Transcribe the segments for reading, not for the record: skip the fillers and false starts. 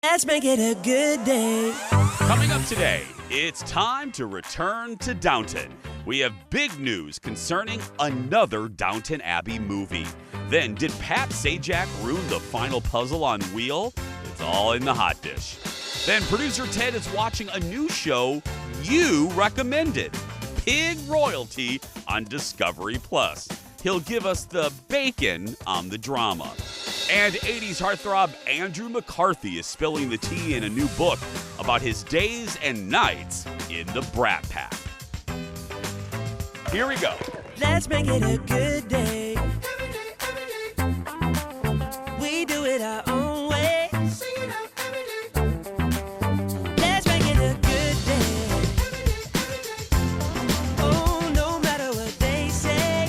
Let's make it a good day. Coming up today, it's time to return to Downton. We have big news concerning another Downton Abbey movie. Then, did Pat Sajak ruin the final puzzle on Wheel? It's all in the hot dish. Then, producer Ted is watching a new show you recommended, Pig Royalty on Discovery Plus. He'll give us the bacon on the drama. And 80s heartthrob Andrew McCarthy is spilling the tea in a new book about his days and nights in the Brat Pack. Here we go. Let's make it a good day. We do it our own way. Let's make it a good day. Oh, no matter what they say.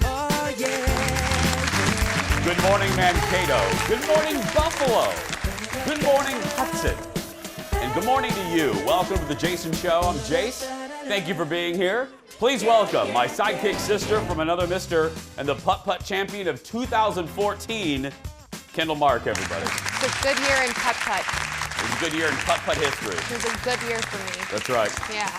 Oh, yeah. Good morning, Mankato. Good morning, Buffalo. Good morning, Hudson. And good morning to you. Welcome to the Jason Show. I'm Jace. Thank you for being here. Please welcome my sidekick sister from another mister and the putt-putt champion of 2014, Kendall Mark, everybody. It's a good year in putt-putt. It was a good year in putt-putt history. It was a good year for me. That's right. Yeah.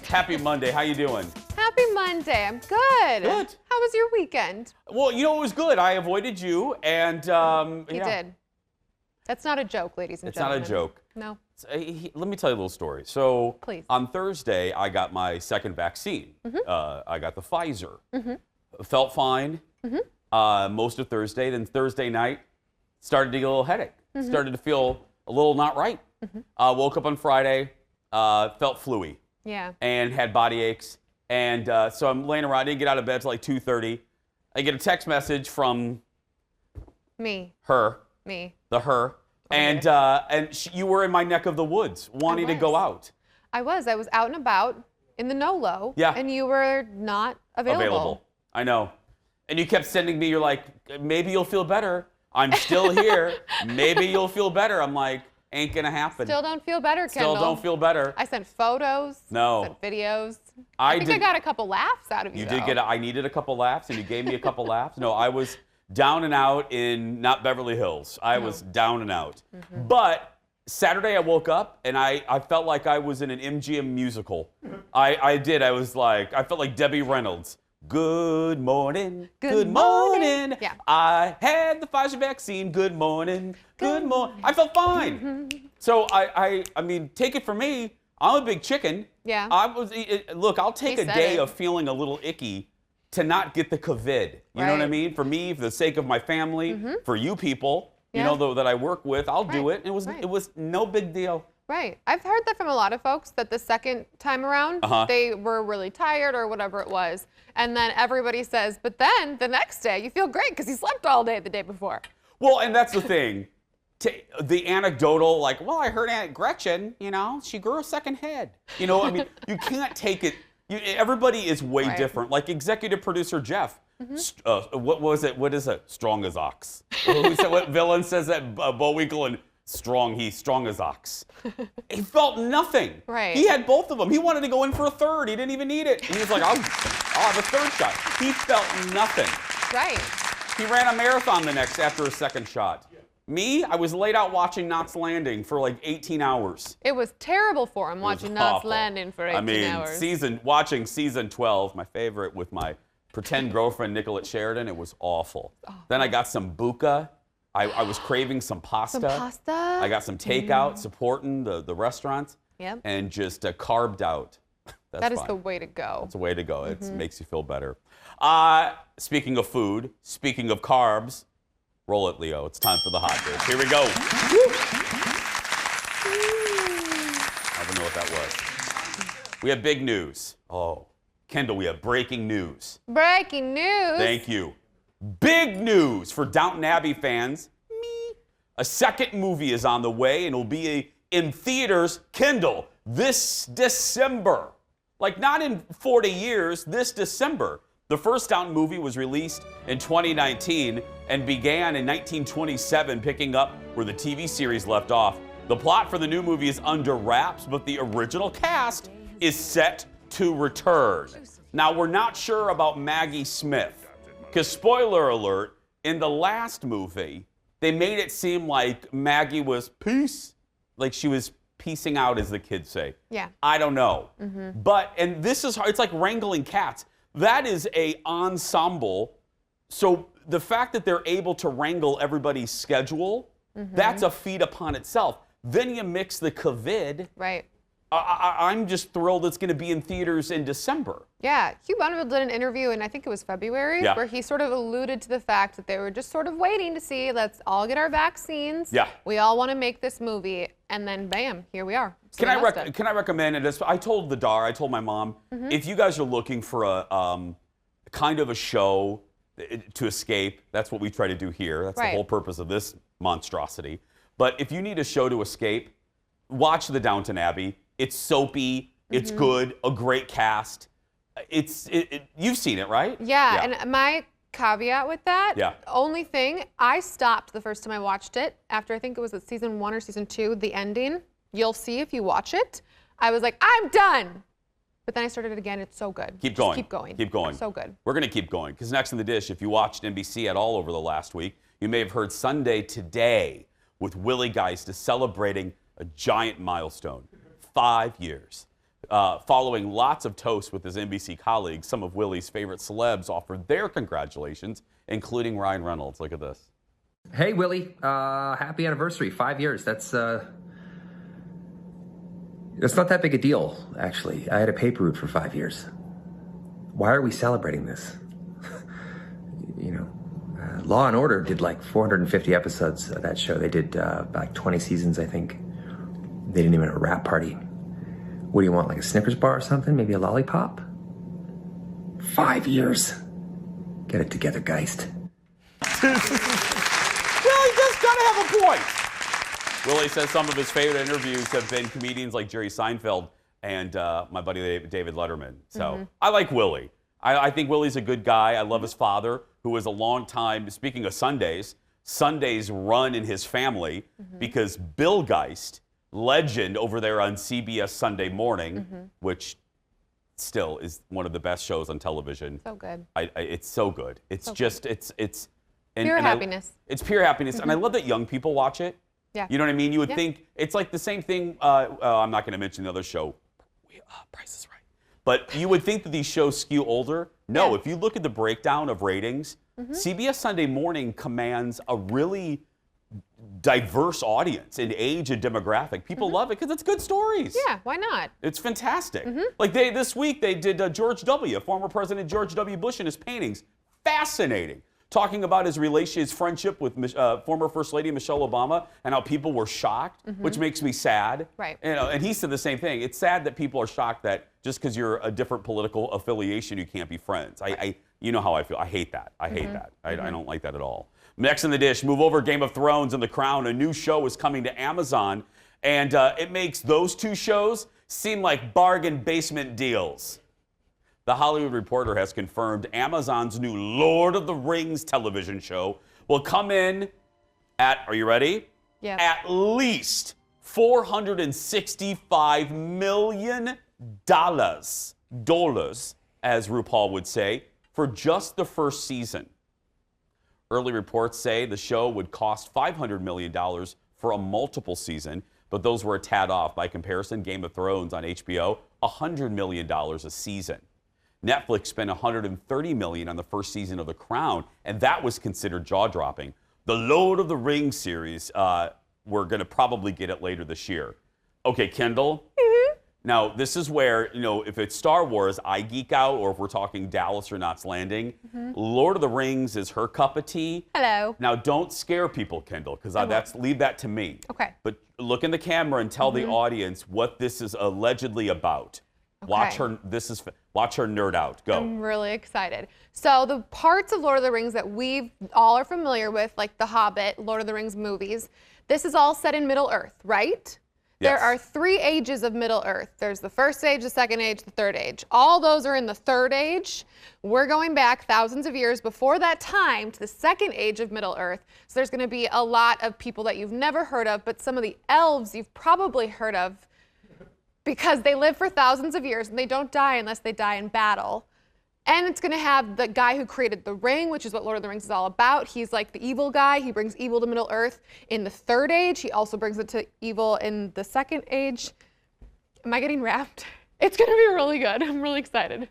Happy Monday. How you doing? Happy Monday. I'm good. Good. How was your weekend? Well, you know, it was good. I avoided you, and You did. That's not a joke, ladies and It's gentlemen. not a joke. No. Let me tell you a little story. So, Please. on Thursday, I got my second vaccine. I got the Pfizer. Felt fine most of Thursday. Then Thursday night, started to get a little headache. Started to feel a little not right. Woke up on Friday, felt fluey, Yeah. and had body aches. And so I'm laying around. I didn't get out of bed till like 2:30. I get a text message from Me. her. Okay. And you were in my neck of the woods, wanting to go out. I was out and about in the NOLO. Yeah. And you were not available. I know. And you kept sending me, you're like, maybe you'll feel better. I'm still here. Maybe you'll feel better. I'm like, ain't gonna happen. Still don't feel better, Kendall. Still don't feel better. I sent photos. No. Sent videos. I I think did- I got a couple laughs out of you. You did I needed a couple laughs, and you gave me a couple laughs. No, I was down and out in not Beverly Hills. I was down and out. But Saturday I woke up and I felt like I was in an MGM musical. I did. I was like, I felt like Debbie Reynolds. Good morning. Good morning. Yeah. I had the Pfizer vaccine. Good morning. Good morning. I felt fine. So I mean, take it from me. I'm a big chicken. Yeah. Look, I'll take He a said day it. of feeling a little icky to not get the COVID. You know what I Right. mean? For me, for the sake of my family, for you people, Yeah. you know, though, that I work with, I'll do Right. it. It was Right. it was no big deal. Right. I've heard that from a lot of folks that the second time around, Uh-huh. they were really tired or whatever it was. And then everybody says, but then the next day you feel great because you slept all day the day before. Well, and that's the thing. The anecdotal, like, well, I heard Aunt Gretchen, you know, she grew a second head. You know, I mean, you can't take it. Everybody is way Right. different. Like executive producer Jeff, what was it? What is it? Strong as ox. Who said what villain says that? Bullwinkle and he's strong as ox. He felt nothing. Right. He had both of them. He wanted to go in for a third. He didn't even need it. He was like, I'll have a third shot. He felt nothing. Right. He ran a marathon after a second shot. Me, I was laid out watching Knots Landing for like 18 hours. It was terrible for him It was watching Knots awful. Landing for 18 I mean, hours. watching season 12, my favorite, with my pretend girlfriend Nicolette Sheridan, it was awful. Then I got some buka. I was craving some pasta. Some pasta? I got some takeout, supporting the restaurants. Yep. And just carved out. That is fine. the way to go. It's a way to go. It makes you feel better. Speaking of food, speaking of carbs, roll it, Leo. It's time for the hot dish. Here we go. I don't know what that was. We have big news. Oh, Kendall, we have breaking news. Breaking news. Thank you. Big news for Downton Abbey fans. Me. A second movie is on the way and will be in theaters, Kendall, this December. Like not in 40 years, this December. The first Downton movie was released in 2019 and began in 1927, picking up where the TV series left off. The plot for the new movie is under wraps, but the original cast is set to return. Now, we're not sure about Maggie Smith, because spoiler alert, in the last movie, they made it seem like Maggie was peace, like she was piecing out, as the kids say. Yeah. I don't know. But, and this is hard. It's like wrangling cats. That is a ensemble. So the fact that they're able to wrangle everybody's schedule, that's a feat upon itself. Then you mix the COVID. Right. I'm just thrilled it's going to be in theaters in December. Yeah, Hugh Bonneville did an interview in, I think it was February, Yeah. where he sort of alluded to the fact that they were just sort of waiting to see, let's all get our vaccines. Yeah. We all want to make this movie, and then bam, here we are. So Can I recommend it? I told I told my mom, if you guys are looking for a kind of a show to escape, that's what we try to do here. That's the Right. whole purpose of this monstrosity. But if you need a show to escape, watch the Downton Abbey. It's soapy. It's good. A great cast. You've seen it, right? Yeah, and my caveat with that, Yeah. only thing, I stopped the first time I watched it after I think it was at season 1 or season 2, the ending. You'll see if you watch it. I was like, I'm done. But then I started it again. It's so good. Keep Just going. keep going. Keep going. So good. We're going to keep going because next in the dish, if you watched NBC at all over the last week, you may have heard Sunday Today with Willie Geist is celebrating a giant milestone, 5 years. Following lots of toasts with his NBC colleagues, some of Willie's favorite celebs offered their congratulations, including Ryan Reynolds. Look at this. Hey, Willie. Happy anniversary. 5 years. That's not that big a deal, actually. I had a paper route for 5 years. Why are we celebrating this? Law and Order did like 450 episodes of that show. They did like 20 seasons, I think. They didn't even have a wrap party. What do you want, like a Snickers bar or something? Maybe a lollipop? 5 years. Get it together, Geist. Well, he just got to have a point. Willie says some of his favorite interviews have been comedians like Jerry Seinfeld and my buddy David Letterman. So I like Willie. I think Willie's a good guy. I love his father, who was a long time, speaking of Sundays run in his family because Bill Geist, legend over there on CBS Sunday Morning, which still is one of the best shows on television. So good. It's so good. It's So just, good. it's Pure happiness. It's pure happiness. And I love that young people watch it. Yeah. You know what I mean? You would think it's like the same thing. I'm not going to mention the other show, Price is Right. But you would think that these shows skew older. No, Yeah. if you look at the breakdown of ratings, CBS Sunday Morning commands a really diverse audience in age and demographic. People love it because it's good stories. Yeah, why not? It's fantastic. Like this week they did George W., former President George W. Bush and his paintings. Fascinating. Talking about his friendship with former First Lady Michelle Obama and how people were shocked, which makes me sad. Right. And he said the same thing. It's sad that people are shocked that just because you're a different political affiliation, you can't be friends. You know how I feel. I hate that. I hate that. I don't like that at all. Next in the dish, move over Game of Thrones and The Crown. A new show is coming to Amazon, and it makes those two shows seem like bargain basement deals. The Hollywood Reporter has confirmed Amazon's new Lord of the Rings television show will come in at, are you ready? Yeah. At least $465 million, dollars, as RuPaul would say, for just the first season. Early reports say the show would cost $500 million for a multiple season, but those were a tad off. By comparison, Game of Thrones on HBO, $100 million a season. Netflix spent $130 million on the first season of The Crown, and that was considered jaw-dropping. The Lord of the Rings series, we're going to probably get it later this year. Okay, Kendall. Now, this is where, if it's Star Wars, I geek out, or if we're talking Dallas or Knots Landing. Lord of the Rings is her cup of tea. Hello. Now, don't scare people, Kendall, because leave that to me. Okay. But look in the camera and tell the audience what this is allegedly about. Watch her nerd out. Go. I'm really excited. So the parts of Lord of the Rings that we all are familiar with, like The Hobbit, Lord of the Rings movies, this is all set in Middle Earth, right? There Yes. are 3 ages of Middle Earth. There's the first age, the second age, the third age. All those are in the third age. We're going back thousands of years before that time to the second age of Middle Earth. So there's going to be a lot of people that you've never heard of, but some of the elves you've probably heard of because they live for thousands of years and they don't die unless they die in battle. And it's going to have the guy who created the ring, which is what Lord of the Rings is all about. He's like the evil guy. He brings evil to Middle Earth in the Third Age. He also brings it to evil in the Second Age. Am I getting wrapped? It's going to be really good. I'm really excited.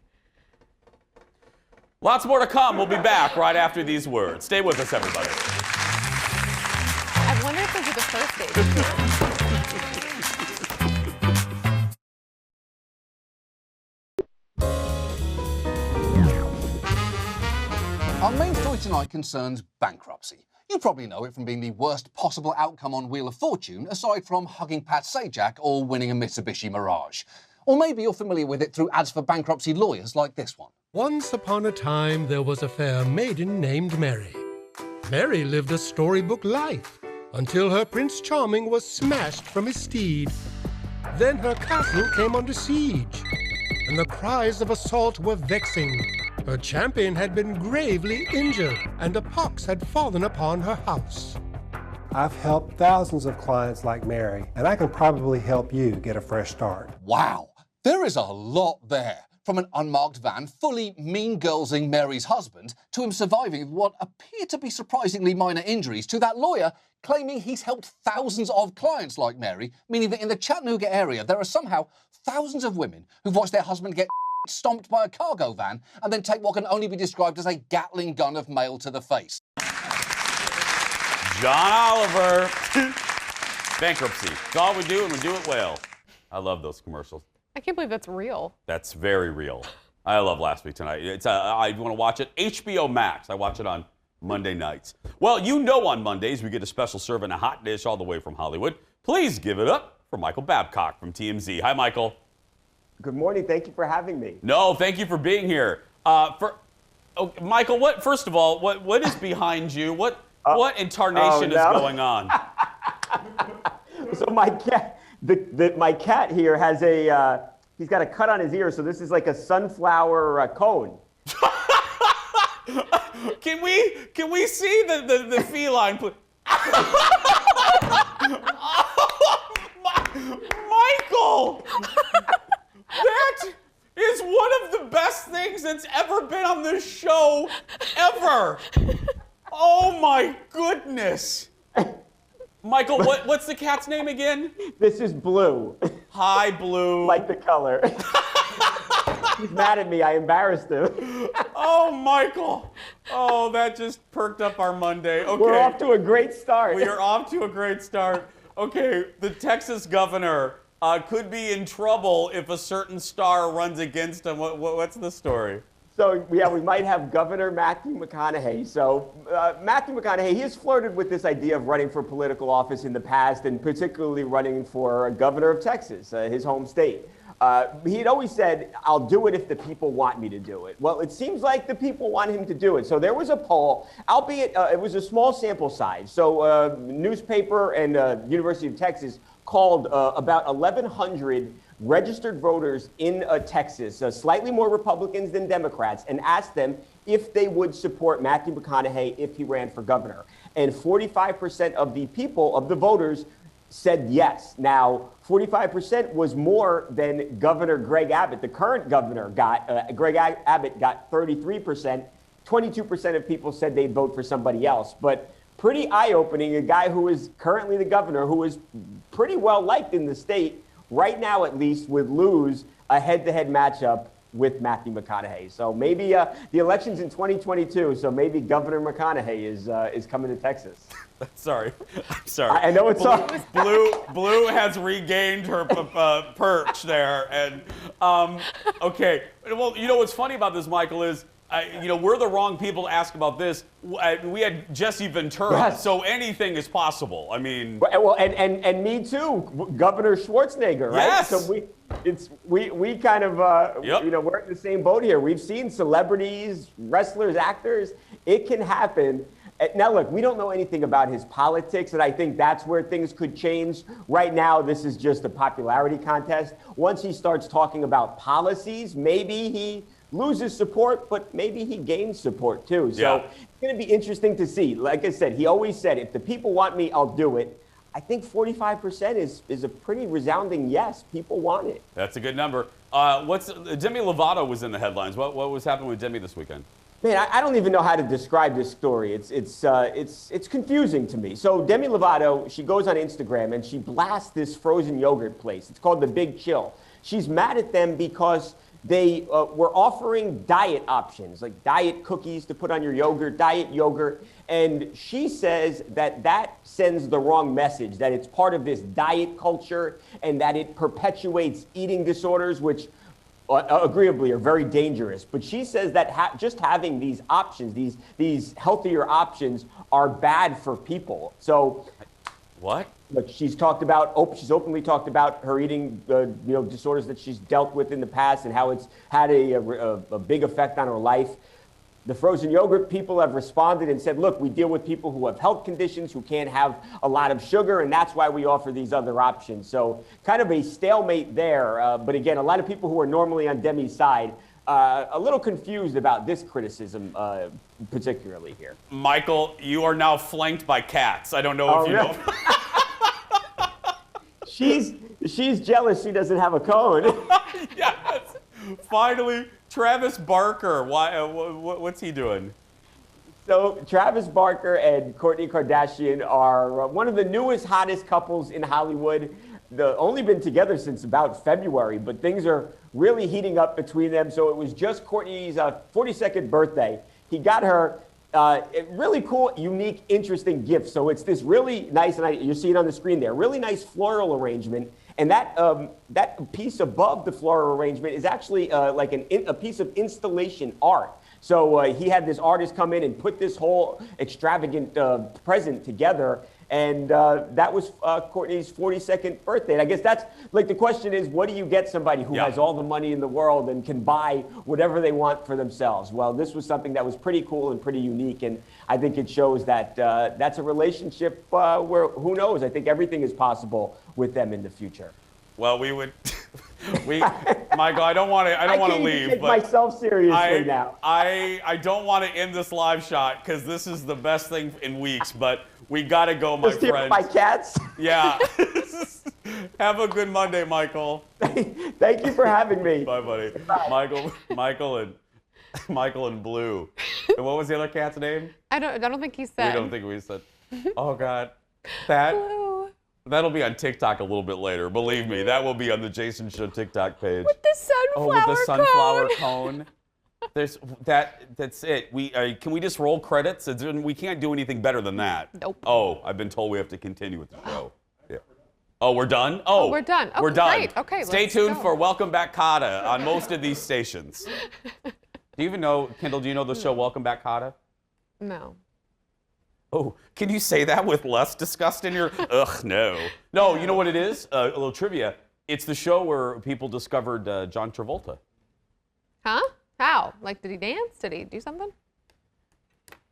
Lots more to come. We'll be back right after these words. Stay with us, everybody. I wonder if this is the first Age. Our main story tonight concerns bankruptcy. You probably know it from being the worst possible outcome on Wheel of Fortune, aside from hugging Pat Sajak or winning a Mitsubishi Mirage. Or maybe you're familiar with it through ads for bankruptcy lawyers like this one. Once upon a time, there was a fair maiden named Mary. Mary lived a storybook life until her Prince Charming was smashed from his steed. Then her castle came under siege, and the cries of assault were vexing. Her champion had been gravely injured, and a pox had fallen upon her house. I've helped thousands of clients like Mary, and I can probably help you get a fresh start. Wow, there is a lot there. From an unmarked van fully mean-girlsing Mary's husband to him surviving what appear to be surprisingly minor injuries to that lawyer claiming he's helped thousands of clients like Mary, meaning that in the Chattanooga area there are somehow thousands of women who've watched their husband get stomped by a cargo van and then take what can only be described as a Gatling gun of mail to the face. John Oliver. Bankruptcy. It's all we do, and we do it well. I love those commercials. I can't believe that's real. That's very real. I love Last Week Tonight. It's I want to watch it. HBO Max. I watch it on Monday nights. Well, you know on Mondays we get a special serving a hot dish all the way from Hollywood. Please give it up for Michael Babcock from TMZ. Hi, Michael. Good morning. Thank you for having me. No, thank you for being here. Michael, first of all, what is behind you? What in tarnation is going on? So my cat, my cat here has he's got a cut on his ear, so this is like a sunflower cone. Can we see the feline, please? Michael! That is one of the best things that's ever been on this show, ever. Oh my goodness. Michael, what's the cat's name again? This is Blue. Hi, Blue. Like the color. He's mad at me. I embarrassed him. Oh, Michael. Oh, that just perked up our Monday. Okay. We're off to a great start. We are off to a great start. Okay, the Texas governor could be in trouble if a certain star runs against him. What's the story? So, yeah, we might have Governor Matthew McConaughey. So, Matthew McConaughey, he has flirted with this idea of running for political office in the past, and particularly running for governor of Texas, his home state. He had always said, I'll do it if the people want me to do it. Well, it seems like the people want him to do it. So there was a poll, albeit it was a small sample size. So newspaper and University of Texas called about 1,100 registered voters in Texas, slightly more Republicans than Democrats, and asked them if they would support Matthew McConaughey if he ran for governor. And 45% of the people, of the voters, said yes. Now, 45% was more than Governor Greg Abbott, the current governor, got. Greg Abbott got 33%. 22% of people said they'd vote for somebody else. But pretty eye-opening, a guy who is currently the governor, who is pretty well liked in the state, right now at least, would lose a head-to-head matchup with Matthew McConaughey. So maybe the election's in 2022, so maybe Governor McConaughey is coming to Texas. Sorry. I'm sorry. I know it's all. Blue has regained her perch there. And, okay. Well, you know what's funny about this, Michael, is, we're the wrong people to ask about this. We had Jesse Ventura, yes. So anything is possible. I mean. Well, and me too, Governor Schwarzenegger, right? Yes. So we kind of, yep. We're in the same boat here. We've seen celebrities, wrestlers, actors. It can happen. Now, look, we don't know anything about his politics, and I think that's where things could change. Right now, this is just a popularity contest. Once he starts talking about policies, maybe he loses support, but maybe he gains support too. So It's going to be interesting to see. Like I said, he always said, if the people want me, I'll do it. I think 45% is a pretty resounding yes. People want it. That's a good number. What's Demi Lovato was in the headlines. What was happening with Demi this weekend? Man, I don't even know how to describe this story. It's confusing to me. So Demi Lovato, she goes on Instagram and she blasts this frozen yogurt place. It's called The Big Chill. She's mad at them because they were offering diet options, like diet cookies to put on your yogurt, diet yogurt. And she says that that sends the wrong message, that it's part of this diet culture and that it perpetuates eating disorders, which agreeably are very dangerous. But she says that just having these options, these healthier options, are bad for people. So what? But she's openly talked about her eating disorders that she's dealt with in the past and how it's had a big effect on her life. The frozen yogurt people have responded and said, look, we deal with people who have health conditions, who can't have a lot of sugar, and that's why we offer these other options. So kind of a stalemate there. But again, a lot of people who are normally on Demi's side, a little confused about this criticism, particularly here. Michael, you are now flanked by cats. I don't know if you know. She's jealous she doesn't have a cone. Yes. Finally, Travis Barker. What's he doing? So Travis Barker and Kourtney Kardashian are one of the newest, hottest couples in Hollywood. They've only been together since about February, but things are really heating up between them. So it was just Kourtney's 42nd birthday. He got her a really cool, unique, interesting gift. So it's this really nice, and you see it on the screen there, really nice floral arrangement. And that piece above the floral arrangement is actually like a piece of installation art. So he had this artist come in and put this whole extravagant present together. And that was Kourtney's 42nd birthday. And I guess that's, like, the question is, what do you get somebody who has all the money in the world and can buy whatever they want for themselves? Well, this was something that was pretty cool and pretty unique. And I think it shows that that's a relationship where, who knows, I think everything is possible with them in the future. Well, Michael, I don't want to leave. I can't even take myself seriously now. I don't want to end this live shot because this is the best thing in weeks, but we got to go, my friends. My cats? Yeah. Have a good Monday, Michael. Thank you for having me. Bye, buddy. Bye. Michael and Blue. And what was the other cat's name? I don't think he said. We don't think we said. Oh, God. Blue. That'll be on TikTok a little bit later. Believe me, that will be on the Jason Show TikTok page. With the sunflower with the sunflower cone. That's it. Can we just roll credits? We can't do anything better than that. Nope. Oh, I've been told we have to continue with the show. Yeah. Oh, we're done? Oh, we're done. We're done. Great. Okay, Stay tuned for Welcome Back Kotta on most of these stations. Do you even know, Kendall, do you know the show Welcome Back Kotta? No. Oh, can you say that with less disgust in your, ugh, no. No, you know what it is? A little trivia. It's the show where people discovered John Travolta. Huh? How? Like, did he dance? Did he do something?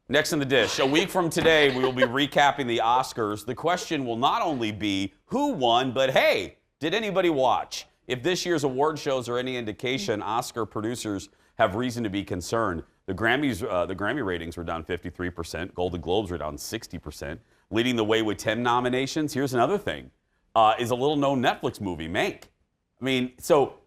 Next in the dish, a week from today, we will be recapping the Oscars. The question will not only be who won, but hey, did anybody watch? If this year's award shows are any indication, Oscar producers have reason to be concerned. The Grammy ratings were down 53%. Golden Globes were down 60%. Leading the way with 10 nominations. Here's another thing, is a little-known Netflix movie, Mank. I mean, so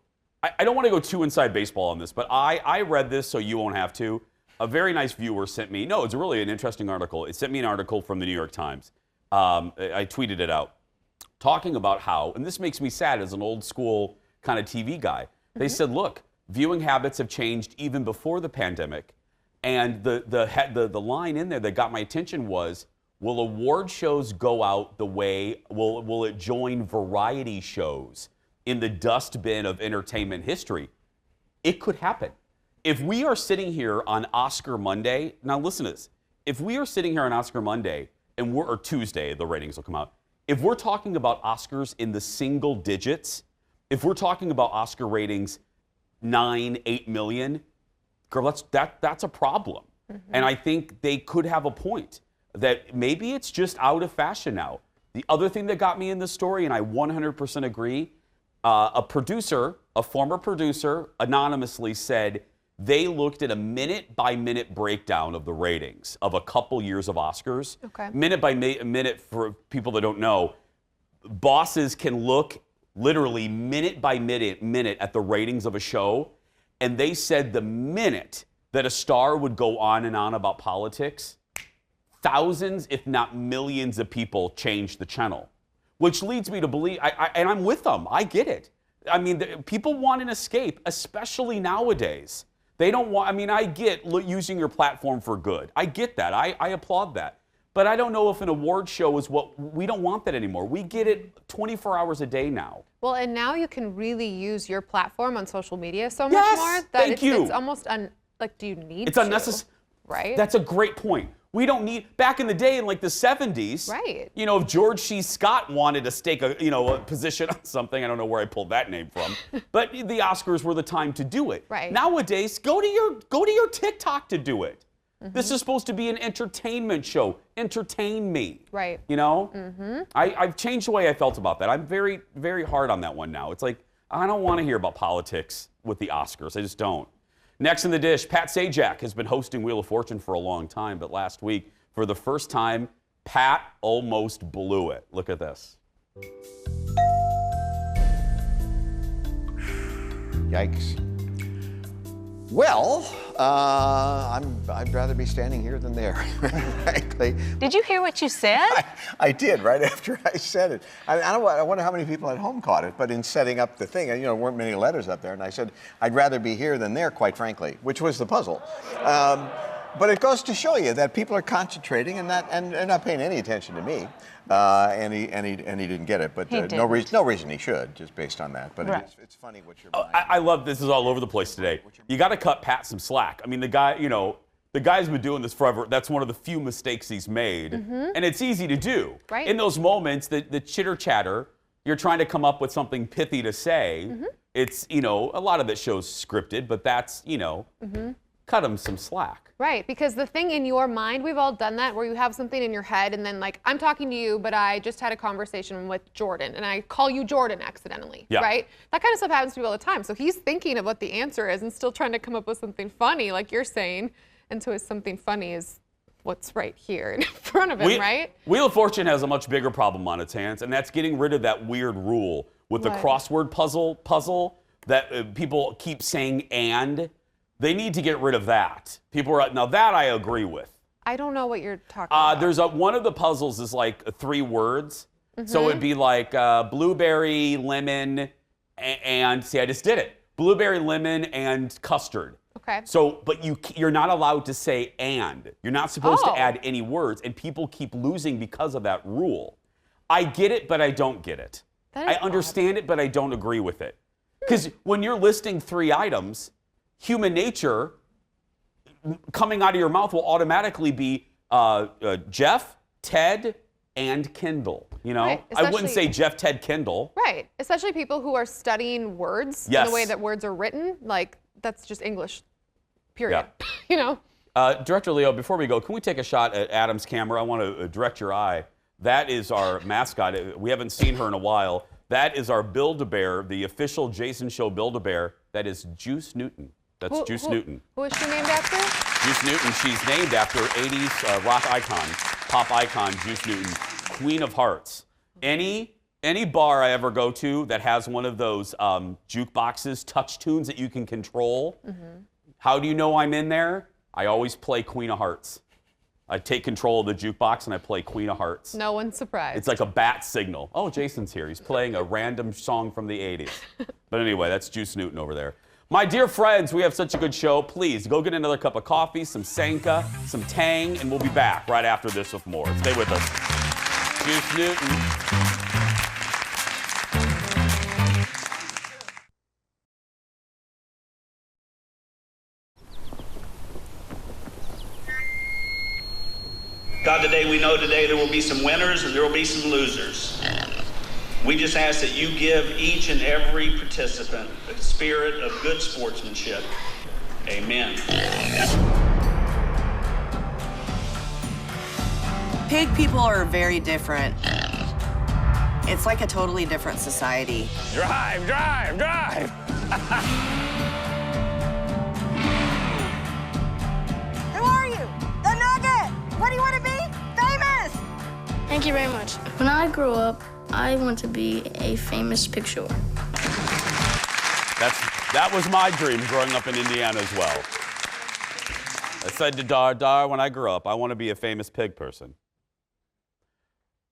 I don't want to go too inside baseball on this, but I read this so you won't have to. A very nice viewer sent me, no, it's really an interesting article. It sent me an article from the New York Times. I tweeted it out, talking about how, and this makes me sad as an old school kind of TV guy. They said, look, viewing habits have changed even before the pandemic. And the line in there that got my attention was, will award shows go out the way, will it join variety shows in the dustbin of entertainment history? It could happen. If we are sitting here on Oscar Monday, now listen to this. If we are sitting here on Oscar Monday, or Tuesday, the ratings will come out. If we're talking about Oscars in the single digits, if we're talking about Oscar ratings 9, 8 million, girl, that's a problem. And I think they could have a point that maybe it's just out of fashion now. The other thing that got me in this story, and I 100% agree, a former producer, anonymously said they looked at a minute-by-minute breakdown of the ratings of a couple years of Oscars. Okay. Minute by minute, for people that don't know, bosses can look literally minute by minute at the ratings of a show, and they said the minute that a star would go on and on about politics, thousands, if not millions of people changed the channel, which leads me to believe, and I'm with them, I get it. I mean, people want an escape, especially nowadays. They don't want, I mean, I get using your platform for good. I get that, I applaud that. But I don't know if an award show is we don't want that anymore. We get it 24 hours a day now. Well, and now you can really use your platform on social media so much more that it's almost like, do you need It's unnecessary. Right? That's a great point. We don't need, back in the day in like the 70s, right? You know, if George C. Scott wanted to stake a position on something, I don't know where I pulled that name from, but the Oscars were the time to do it. Right. Nowadays, go to your TikTok to do it. Mm-hmm. This is supposed to be an entertainment show. Entertain me. Right. You know? Mm-hmm. I've changed the way I felt about that. I'm very, very hard on that one now. It's like, I don't want to hear about politics with the Oscars. I just don't. Next in the dish, Pat Sajak has been hosting Wheel of Fortune for a long time, but last week, for the first time, Pat almost blew it. Look at this. Yikes. Well, I'd rather be standing here than there, frankly. Did you hear what you said? I did, right after I said it. I wonder how many people at home caught it, but in setting up the thing, there weren't many letters up there, and I said, I'd rather be here than there, quite frankly, which was the puzzle. But it goes to show you that people are concentrating and not paying any attention to me. And he didn't get it, but no reason he should, just based on that. But right. It's funny what you're. I love this. Is all over the place today. You got to cut Pat some slack. I mean, the guy's been doing this forever. That's one of the few mistakes he's made, and it's easy to do. Right. In those moments, the chitter chatter, you're trying to come up with something pithy to say. It's a lot of it shows scripted, but that's cut him some slack. Right, because the thing in your mind, we've all done that, where you have something in your head and then like, I'm talking to you, but I just had a conversation with Jordan and I call you Jordan accidentally, right? That kind of stuff happens to people all the time. So he's thinking of what the answer is and still trying to come up with something funny, like you're saying. And so his something funny is what's right here in front of him, right? Wheel of Fortune has a much bigger problem on its hands, and that's getting rid of that weird rule with the crossword puzzle that people keep saying and. They need to get rid of that. Now that I agree with. I don't know what you're talking about. There's one of the puzzles is like 3 words. So it'd be like blueberry, lemon, and see, I just did it. Blueberry, lemon, and custard. Okay. So, but you're not allowed to say and. You're not supposed to add any words, and people keep losing because of that rule. I get it, but I don't get it. I understand it, but I don't agree with it. Because when you're listing 3 items, human nature coming out of your mouth will automatically be Jeff, Ted, and Kendall. Right. I wouldn't say Jeff, Ted, Kendall. Right. Especially people who are studying words in the way that words are written. Like, that's just English, period. Yeah. Director Leo, before we go, can we take a shot at Adam's camera? I want to direct your eye. That is our mascot. We haven't seen her in a while. That is our Build-A-Bear, the official Jason Show Build-A-Bear. That is Juice Newton. That's Juice Newton. Who is she named after? Juice Newton. She's named after 80s rock icon, pop icon, Juice Newton, Queen of Hearts. Any bar I ever go to that has one of those jukeboxes, touch tunes that you can control, how do you know I'm in there? I always play Queen of Hearts. I take control of the jukebox and I play Queen of Hearts. No one's surprised. It's like a bat signal. Oh, Jason's here. He's playing a random song from the 80s. But anyway, that's Juice Newton over there. My dear friends, we have such a good show. Please go get another cup of coffee, some Sanka, some Tang, and we'll be back right after this with more. Stay with us. Juice Newton. God, today we know today there will be some winners and there will be some losers. We just ask that you give each and every participant a spirit of good sportsmanship. Amen. Pig people are very different. It's like a totally different society. Drive, drive, drive! Who are you? The Nugget! What do you want to be? Famous! Thank you very much. When I grow up, I want to be a famous pig shower. That was my dream growing up in Indiana as well. I said to Dar, when I grow up, I want to be a famous pig person.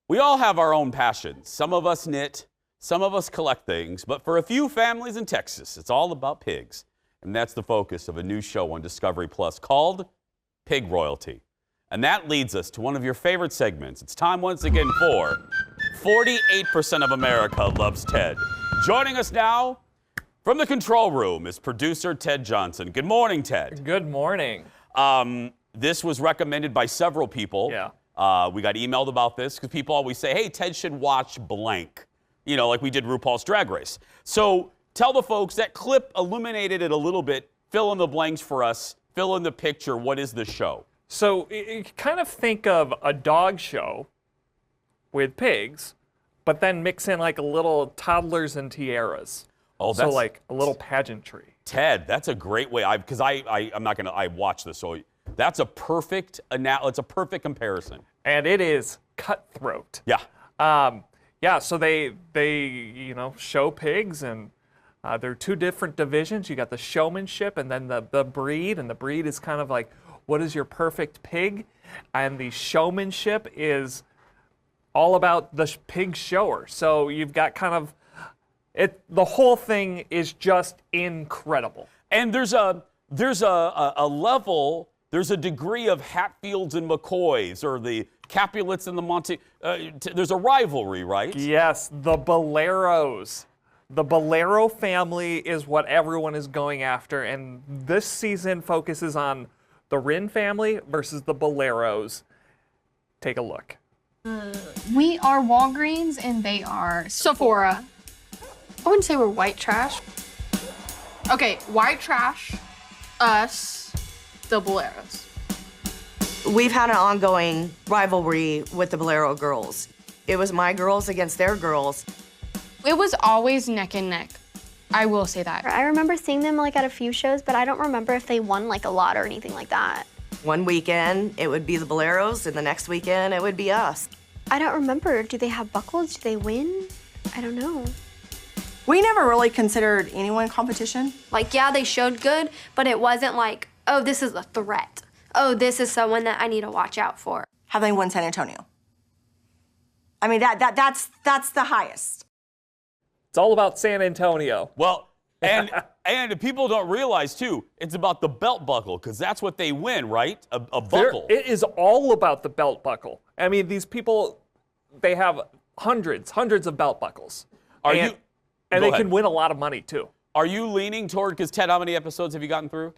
We all have our own passions. Some of us knit, some of us collect things, but for a few families in Texas, it's all about pigs. And that's the focus of a new show on Discovery Plus called Pig Royalty. And that leads us to one of your favorite segments. It's time once again for 48% of America Loves Ted. Joining us now from the control room is producer Ted Johnson. Good morning, Ted. Good morning. This was recommended by several people. Yeah. We got emailed about this because people always say, hey, Ted should watch blank. You know, like we did RuPaul's Drag Race. So tell the folks, that clip illuminated it a little bit. Fill in the blanks for us. Fill in the picture. What is the show? So you kind of think of a dog show with pigs, but then mix in like a little toddlers and tiaras. Oh, so like a little pageantry. Ted, that's a great way. I'm not gonna. I watch this, so that's a perfect. It's a perfect comparison. And it is cutthroat. Yeah. Yeah. So they show pigs, and there are two different divisions. You got the showmanship, and then the breed. And the breed is kind of like, what is your perfect pig? And the showmanship is all about the pig shower. So you've got kind of the whole thing is just incredible. And there's a level, there's a degree of Hatfields and McCoys, or the Capulets and the Monte. There's a rivalry, right? Yes, the Boleros. The Bolero family is what everyone is going after, and this season focuses on the Rin family versus the Boleros. Take a look. We are Walgreens and they are Sephora. I wouldn't say we're white trash. Okay, white trash, us, the Boleros. We've had an ongoing rivalry with the Bolero girls. It was my girls against their girls. It was always neck and neck. I will say that. I remember seeing them like at a few shows, but I don't remember if they won like a lot or anything like that. One weekend, it would be the Boleros, and the next weekend, it would be us. I don't remember. Do they have buckles? Do they win? I don't know. We never really considered anyone competition. Like, yeah, they showed good, but it wasn't like, oh, this is a threat. Oh, this is someone that I need to watch out for. Have they won San Antonio? I mean, that's the highest. It's all about San Antonio. Well, and people don't realize, too, it's about the belt buckle, because that's what they win, right? A buckle. It is all about the belt buckle. I mean, these people, they have hundreds of belt buckles. And they can win a lot of money, too. Are you leaning toward, because Ted, how many episodes have you gotten through?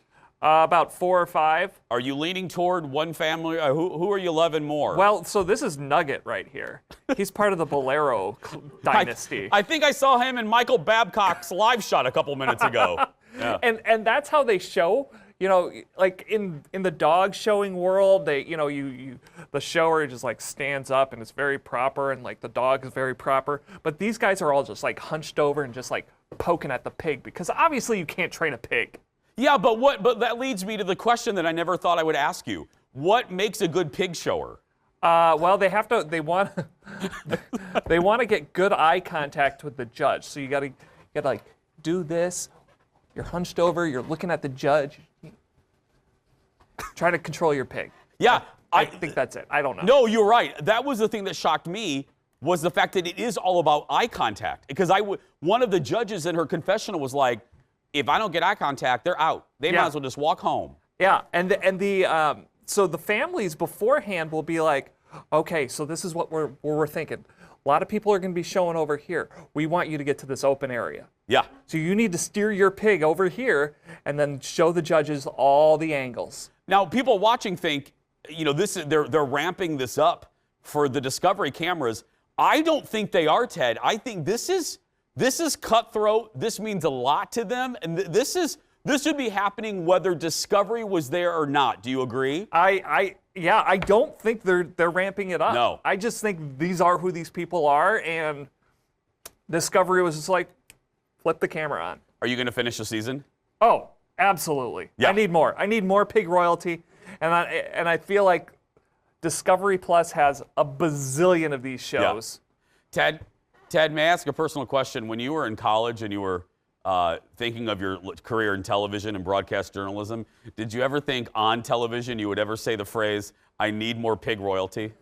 About 4 or 5. Are you leaning toward one family? Who are you loving more? Well, so this is Nugget right here. He's part of the Bolero dynasty. I think I saw him in Michael Babcock's live shot a couple minutes ago. Yeah. And that's how they show. You know, like in the dog showing world, the shower just like stands up and it's very proper, and like the dog is very proper. But these guys are all just like hunched over and just like poking at the pig, because obviously you can't train a pig. Yeah, but that leads me to the question that I never thought I would ask you. What makes a good pig shower? Well, they want to get good eye contact with the judge. So you gotta like do this. You're hunched over. You're looking at the judge. Try to control your pig. Yeah, I think that's it. I don't know. No, you're right. That was the thing that shocked me, was the fact that it is all about eye contact. Because one of the judges in her confessional was like, if I don't get eye contact, they're out. They might as well just walk home. Yeah, so the families beforehand will be like, okay, so this is what we're thinking. A lot of people are going to be showing over here. We want you to get to this open area. Yeah. So you need to steer your pig over here and then show the judges all the angles. Now, people watching think, they're ramping this up for the Discovery cameras. I don't think they are, Ted. I think this is cutthroat. This means a lot to them, and this would be happening whether Discovery was there or not. Do you agree? I don't think they're ramping it up. No. I just think these are who these people are, and Discovery was just like, flip the camera on. Are you going to finish the season? Oh, absolutely. Yeah. I need more. I need more pig royalty, and I feel like Discovery Plus has a bazillion of these shows. Yeah. Ted, Ted, may I ask a personal question? When you were in college and you were thinking of your career in television and broadcast journalism, did you ever think on television you would ever say the phrase, "I need more pig royalty"?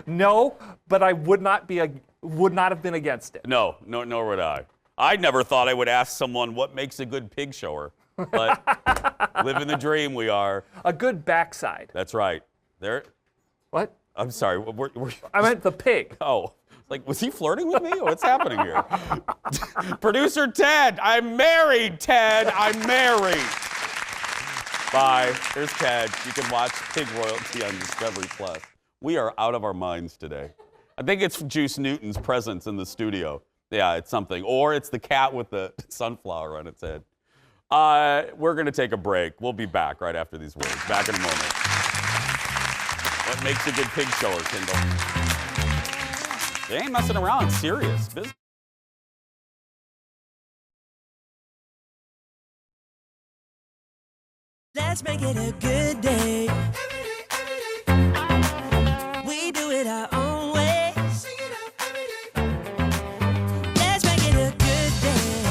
No, but I would not have been against it. No, nor would I. I never thought I would ask someone what makes a good pig shower, but living the dream we are. A good backside. That's right. There. What? I'm sorry. I meant the pig. Oh. Like, was he flirting with me? What's happening here? Producer Ted, I'm married, Ted. I'm married. Bye. There's Ted. You can watch Pig Royalty on Discovery Plus. We are out of our minds today. I think it's Juice Newton's presence in the studio. Yeah, it's something. Or it's the cat with the sunflower on its head. We're going to take a break. We'll be back right after these words. Back in a moment. What makes a good pig shower, Kendall? They ain't messing around. It's serious business. Let's make it a good day. We do it our own way. Let's make it a good day.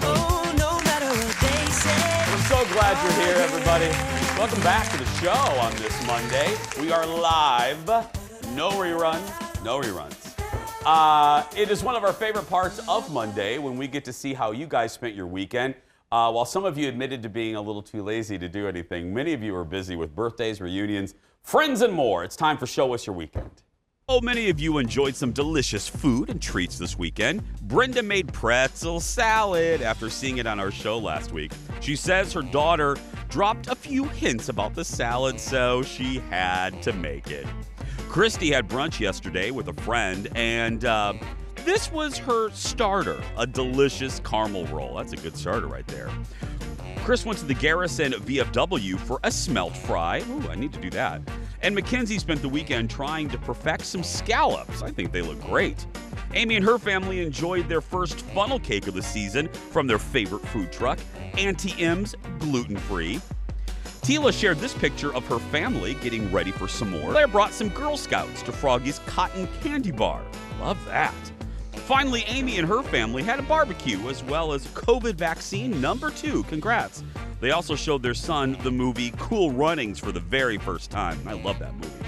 Oh, no matter what they say. I'm so glad you're here, everybody. Welcome back to the show on this Monday. We are live. No reruns, no reruns. It is one of our favorite parts of Monday when we get to see how you guys spent your weekend. While some of you admitted to being a little too lazy to do anything, many of you are busy with birthdays, reunions, friends, and more. It's time for Show Us Your Weekend. Oh, many of you enjoyed some delicious food and treats this weekend. Brenda made pretzel salad after seeing it on our show last week. She says her daughter dropped a few hints about the salad, so she had to make it. Christy had brunch yesterday with a friend, and this was her starter, a delicious caramel roll. That's a good starter right there. Chris went to the Garrison VFW for a smelt fry. Ooh, I need to do that. And Mackenzie spent the weekend trying to perfect some scallops. I think they look great. Amy and her family enjoyed their first funnel cake of the season from their favorite food truck, Auntie M's gluten-free. Tila shared this picture of her family getting ready for some more. Claire brought some Girl Scouts to Froggy's Cotton Candy Bar. Love that. Finally, Amy and her family had a barbecue as well as COVID vaccine number 2. Congrats. They also showed their son the movie Cool Runnings for the very first time. I love that movie.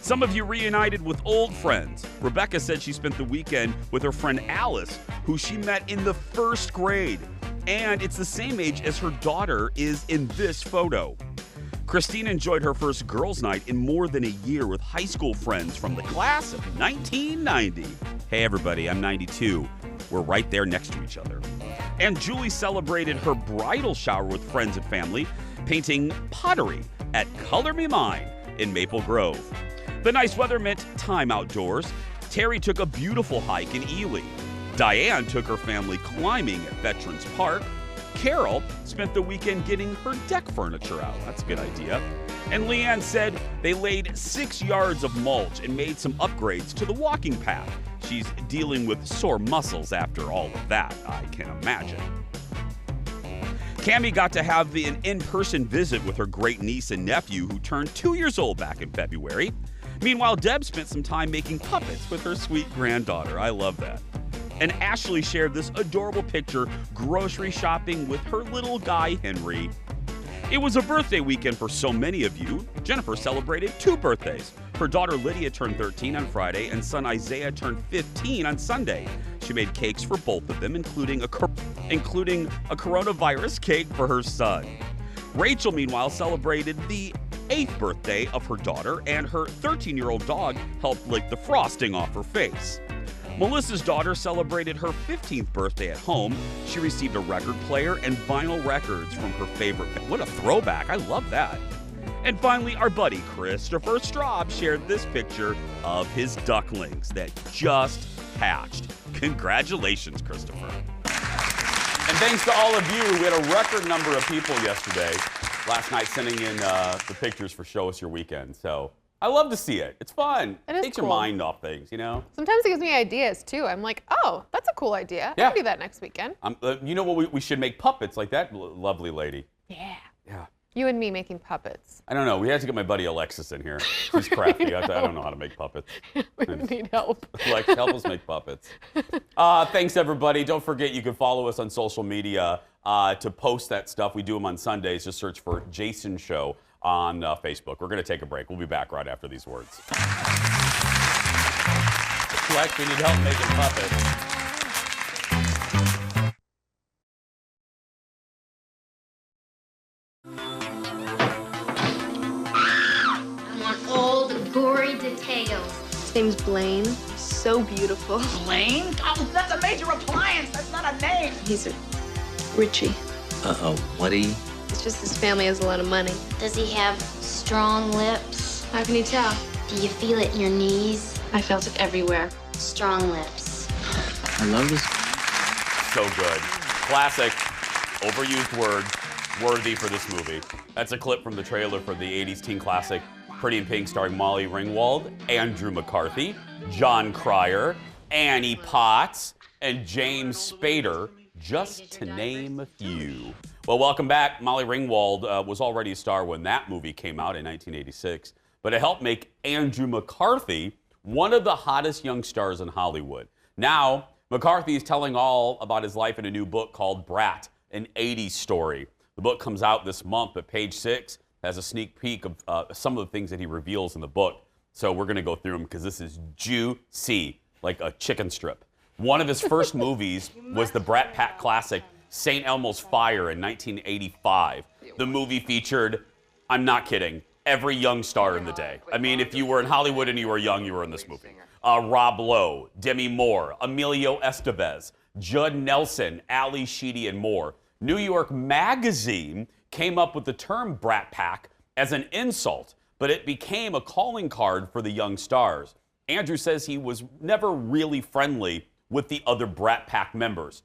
Some of you reunited with old friends. Rebecca said she spent the weekend with her friend Alice, who she met in the 1st grade. And it's the same age as her daughter is in this photo. Christine enjoyed her first girls' night in more than a year with high school friends from the class of 1990. Hey everybody, I'm 92. We're right there next to each other. And Julie celebrated her bridal shower with friends and family, painting pottery at Color Me Mine in Maple Grove. The nice weather meant time outdoors. Terry took a beautiful hike in Ely. Diane took her family climbing at Veterans Park. Carol spent the weekend getting her deck furniture out. That's a good idea. And Leanne said they laid 6 yards of mulch and made some upgrades to the walking path. She's dealing with sore muscles after all of that, I can imagine. Cammie got to have an in-person visit with her great niece and nephew who turned 2 years old back in February. Meanwhile, Deb spent some time making puppets with her sweet granddaughter. I love that. And Ashley shared this adorable picture grocery shopping with her little guy, Henry. It was a birthday weekend for so many of you. Jennifer celebrated 2 birthdays. Her daughter Lydia turned 13 on Friday, and son Isaiah turned 15 on Sunday. She made cakes for both of them, including a coronavirus cake for her son. Rachel, meanwhile, celebrated the 8th birthday of her daughter, and her 13-year-old dog helped lick the frosting off her face. Melissa's daughter celebrated her 15th birthday at home. She received a record player and vinyl records from her favorite. What a throwback. I love that. And finally, our buddy Christopher Straub shared this picture of his ducklings that just hatched. Congratulations, Christopher. And thanks to all of you. We had a record number of people yesterday, last night, sending in the pictures for Show Us Your Weekend. So I love to see it. It's fun. It is Takes cool. your mind off things, you know? Sometimes it gives me ideas too. I'm like, oh, that's a cool idea. Yeah. I'll do that next weekend. You know what? We should make puppets like that lovely lady. Yeah. Yeah. You and me making puppets. I don't know. We had to get my buddy Alexis in here. She's crafty. I don't know how to make puppets. We need help. Lex, help us make puppets. Thanks, everybody. Don't forget you can follow us on social media to post that stuff. We do them on Sundays. Just search for Jason Show on Facebook. We're going to take a break. We'll be back right after these words. Lex, we need help making puppets. All the gory details. His name's Blaine. So beautiful. Blaine? Oh, that's a major appliance. That's not a name. He's a Richie. Woody? It's just his family has a lot of money. Does he have strong lips? How can you tell? Do you feel it in your knees? I felt it everywhere. Strong lips. I love this. So good. Classic, overused word, worthy for this movie. That's a clip from the trailer for the 80s teen classic Pretty in Pink, starring Molly Ringwald, Andrew McCarthy, John Cryer, Annie Potts, and James Spader, just to name a few. Well, welcome back. Molly Ringwald was already a star when that movie came out in 1986, but it helped make Andrew McCarthy one of the hottest young stars in Hollywood. Now, McCarthy is telling all about his life in a new book called Brat, an 80s story. The book comes out this month, but page 6 has a sneak peek of some of the things that he reveals in the book. So we're going to go through them because this is juicy, like a chicken strip. One of his first movies was the Brat Pack classic, St. Elmo's Fire in 1985. The movie featured, I'm not kidding, every young star in the day. I mean, if you were in Hollywood and you were young, you were in this movie. Rob Lowe, Demi Moore, Emilio Estevez, Judd Nelson, Ali Sheedy, and more. New York Magazine came up with the term Brat Pack as an insult, but it became a calling card for the young stars. Andrew says he was never really friendly with the other Brat Pack members.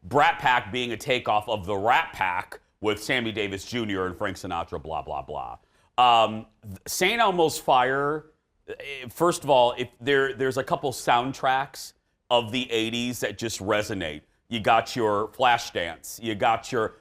Brat Pack being a takeoff of the Rat Pack with Sammy Davis Jr. and Frank Sinatra, blah, blah, blah. St. Elmo's Fire, first of all, there's a couple soundtracks of the 80s that just resonate. You got your Flashdance, you got your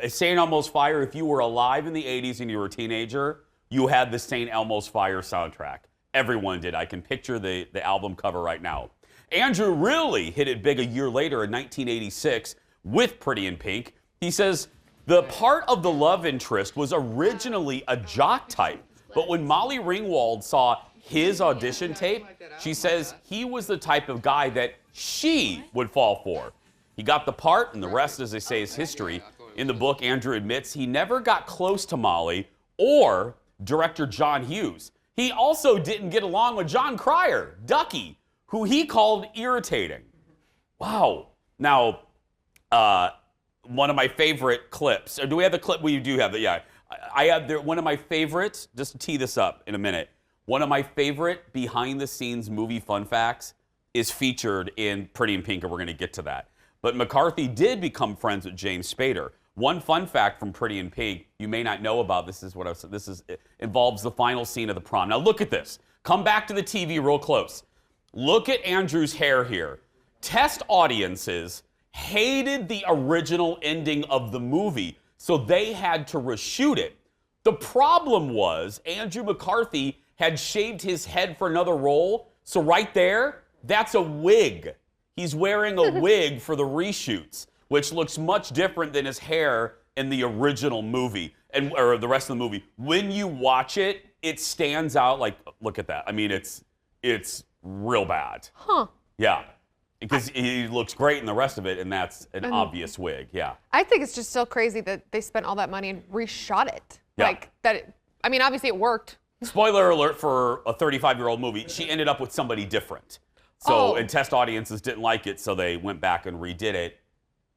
St. Elmo's Fire. If you were alive in the 80s and you were a teenager, you had the St. Elmo's Fire soundtrack. Everyone did. I can picture the album cover right now. Andrew really hit it big a year later in 1986 with Pretty in Pink. He says the part of the love interest was originally a jock type, but when Molly Ringwald saw his audition tape, she says he was the type of guy that she would fall for. He got the part, and the rest, as they say, is history. In the book, Andrew admits he never got close to Molly or director John Hughes. He also didn't get along with John Cryer, Ducky, who he called irritating. Wow. Now, one of my favorite clips. Or do we have the clip? We do have it. Yeah. I have one of my favorites, just to tee this up in a minute. One of my favorite behind-the-scenes movie fun facts is featured in Pretty in Pink, and we're going to get to that. But McCarthy did become friends with James Spader. One fun fact from Pretty in Pink you may not know about, it involves the final scene of the prom. Now look at this. Come back to the TV real close. Look at Andrew's hair here. Test audiences hated the original ending of the movie, so they had to reshoot it. The problem was Andrew McCarthy had shaved his head for another role, so right there, that's a wig. He's wearing a wig for the reshoots, which looks much different than his hair in the original movie, or the rest of the movie. When you watch it, it stands out like, look at that. I mean, it's real bad. Huh. Yeah, because he looks great in the rest of it, and that's an obvious wig, yeah. I think it's just so crazy that they spent all that money and reshot it. Yeah. I mean, obviously it worked. Spoiler alert for a 35-year-old movie, she ended up with somebody different. So, and test audiences didn't like it, so they went back and redid it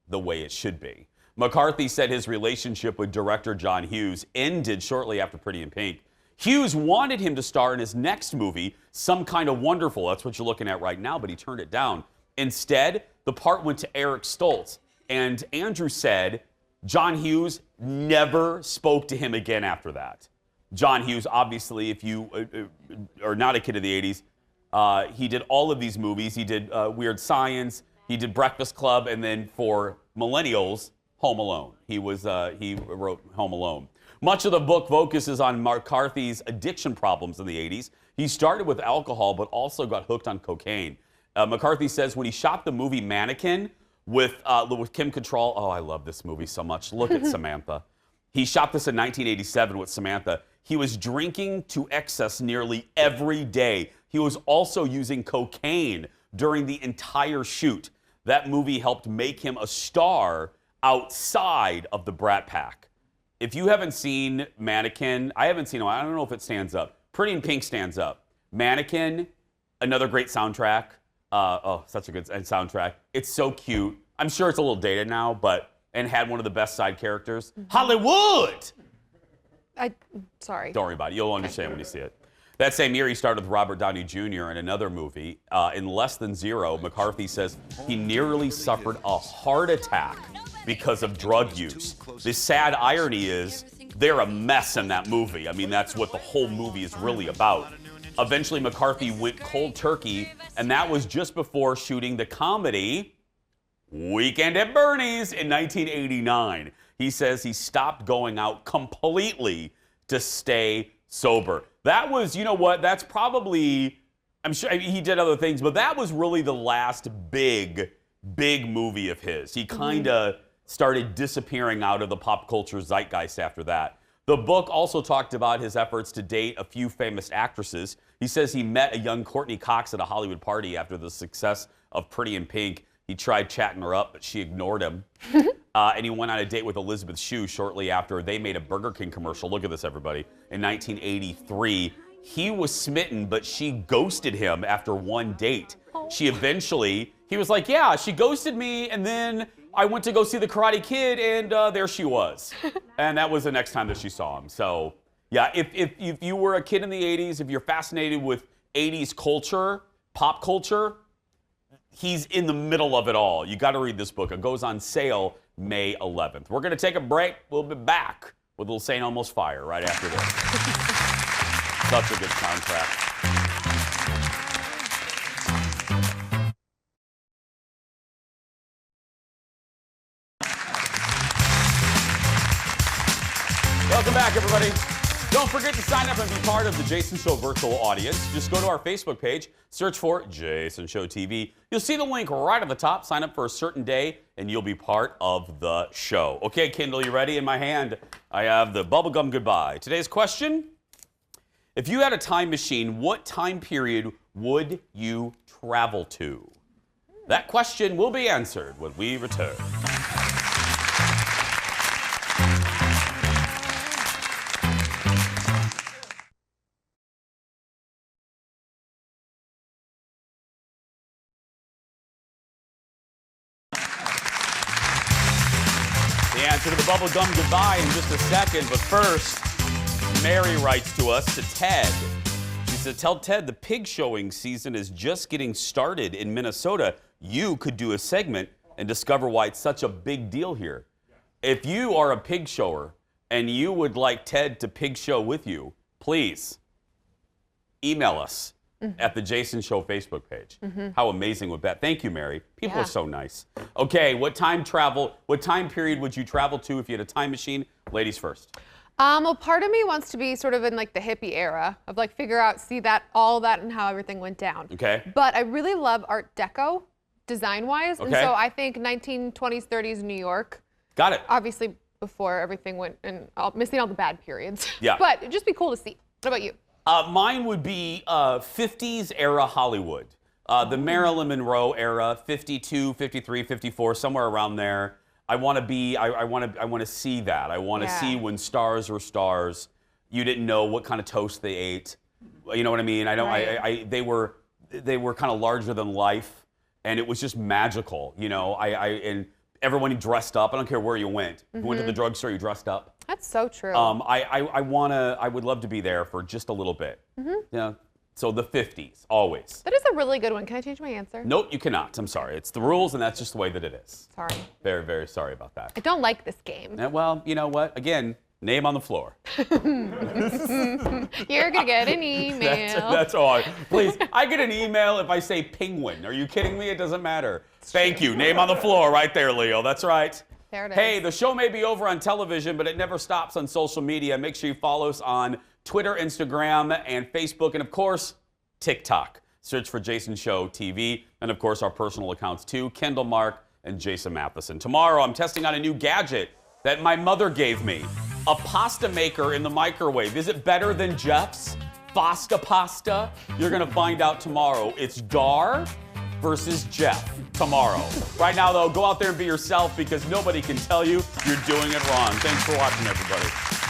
the way it should be. McCarthy said his relationship with director John Hughes ended shortly after Pretty in Pink. Hughes wanted him to star in his next movie, Some Kind of Wonderful. That's what you're looking at right now, but he turned it down. Instead, the part went to Eric Stoltz. And Andrew said John Hughes never spoke to him again after that. John Hughes, obviously, if you are not a kid of the 80s, he did all of these movies. He did Weird Science, he did Breakfast Club, and then for millennials, Home Alone. He wrote Home Alone. Much of the book focuses on McCarthy's addiction problems in the 80s. He started with alcohol, but also got hooked on cocaine. McCarthy says when he shot the movie Mannequin with Kim Cattrall, oh, I love this movie so much. Look at Samantha. He shot this in 1987 with Samantha. He was drinking to excess nearly every day. He was also using cocaine during the entire shoot. That movie helped make him a star outside of the Brat Pack. If you haven't seen Mannequin, I haven't seen it. I don't know if it stands up. Pretty in Pink stands up. Mannequin, another great soundtrack. Such a good soundtrack. It's so cute. I'm sure it's a little dated now, and had one of the best side characters. Hollywood! Sorry. Don't worry about it. You'll understand when you see it. That same year, he starred with Robert Downey Jr. in another movie. In Less Than Zero, McCarthy says he nearly suffered a heart attack because of drug use. The sad irony is they're a mess in that movie. I mean, that's what the whole movie is really about. Eventually, McCarthy went cold turkey, and that was just before shooting the comedy Weekend at Bernie's in 1989. He says he stopped going out completely to stay sober. That was, you know what, that's probably, I'm sure he did other things, but that was really the last big movie of his. He kind of started disappearing out of the pop culture zeitgeist after that. The book also talked about his efforts to date a few famous actresses. He says he met a young Courtney Cox at a Hollywood party after the success of Pretty in Pink. He tried chatting her up, but she ignored him. And he went on a date with Elizabeth Shue shortly after they made a Burger King commercial. Look at this, everybody. In 1983, he was smitten, but she ghosted him after one date. He was like, yeah, she ghosted me, and then I went to go see The Karate Kid, and there she was. And that was the next time that she saw him. So, yeah, if you were a kid in the 80s, if you're fascinated with 80s culture, pop culture, he's in the middle of it all. You got to read this book. It goes on sale May 11th. We're going to take a break. We'll be back with a little St. Elmo's Fire right after this. Such a good soundtrack. Welcome back, everybody. Don't forget to sign up and be part of the Jason Show virtual audience. Just go to our Facebook page, search for Jason Show TV. You'll see the link right at the top. Sign up for a certain day, and you'll be part of the show. Okay, Kindle, you ready? In my hand, I have the bubblegum goodbye. Today's question, if you had a time machine, what time period would you travel to? That question will be answered when we return. To the bubblegum goodbye in just a second, but first, Mary writes to us to Ted. She said, tell Ted the pig showing season is just getting started in Minnesota. You could do a segment and discover why it's such a big deal here. If you are a pig shower and you would like Ted to pig show with you, please email us at the Jason Show Facebook page. How amazing would that? Thank you, Mary. People are so nice. Okay, what time period would you travel to if you had a time machine? Ladies first. Well, part of me wants to be sort of in like the hippie era of like figure out, see that, all that and how everything went down. Okay. But I really love Art Deco design-wise. Okay. And so I think 1920s, 30s New York. Got it. Obviously before everything went and missing all the bad periods. Yeah. But it'd just be cool to see. What about you? Mine would be 50s era Hollywood. The Marilyn Monroe era, 52, 53, 54, somewhere around there. I want to see that. I want to see when stars were stars. You didn't know what kind of toast they ate. You know what I mean? They were kind of larger than life, and it was just magical. You know, and everyone dressed up. I don't care where you went. If you went to the drugstore, you dressed up. That's so true. I would love to be there for just a little bit. You know, so the 50s, always. That is a really good one. Can I change my answer? Nope, you cannot. I'm sorry. It's the rules, and that's just the way that it is. Sorry. Very, very sorry about that. I don't like this game. Well, you know what? Again, name on the floor. You're going to get an email. That's all. Please, I get an email if I say penguin. Are you kidding me? It doesn't matter. Thank you. Name on the floor right there, Leo. That's right. There it is. Hey, the show may be over on television, but it never stops on social media. Make sure you follow us on Twitter, Instagram, and Facebook, and of course, TikTok. Search for Jason Show TV, and of course, our personal accounts too, Kendall Mark and Jason Matheson. Tomorrow, I'm testing out a new gadget that my mother gave me. A pasta maker in the microwave. Is it better than Jeff's pasta? You're gonna find out tomorrow. It's Dar versus Jeff tomorrow. Right now, though, go out there and be yourself because nobody can tell you you're doing it wrong. Thanks for watching, everybody.